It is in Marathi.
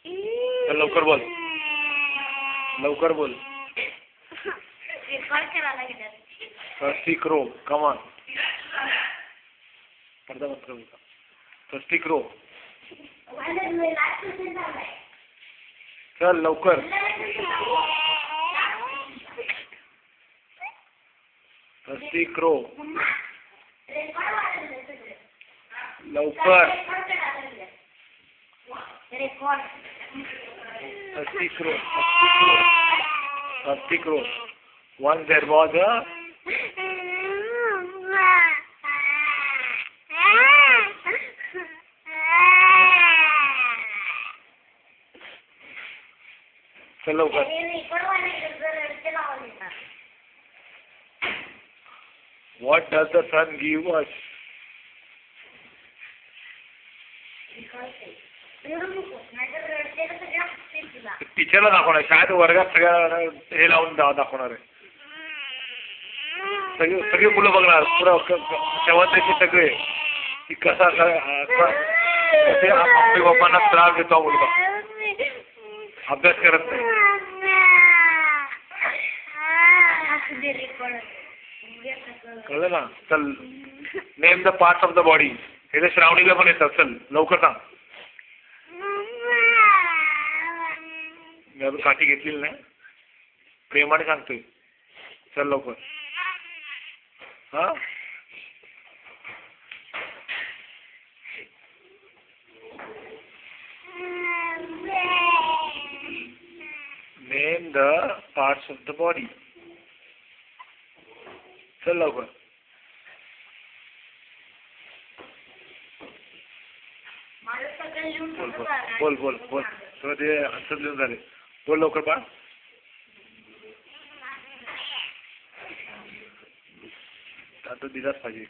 चल लवकर बोल, लवकर बोल. Thirsty crow, come on. पडदा बंद करू का? Thirsty crow. चल लवकर. Thirsty crow. लवकर. Thirsty crow. Thirsty crow. Once there was a चल लवकर. What does the sun give us? टीचरला दाखवणार, शाळेत वर्गात सगळ्या हे लावून दाखवणार आहे. सगळे मुलं बघणार पुरा शेवटचे सगळे की कसा कसे मम्मी पप्पांना त्रास देतो मुलगा, अभ्यास करत नाही. कळलं ना? चल name the parts of the body. हे तर श्रावणीला पण येतात. चल लवकर सांग. मी अजून काठी घेतलेली नाही, प्रेमाने सांगतोय. चल लवकर. हा name the parts of the body. चल लवकर. बोल बोल बोल बोल. सगळं ते आन्सर लिहून झाले. बोल लवकर बा. आता दिलाच पाहिजे.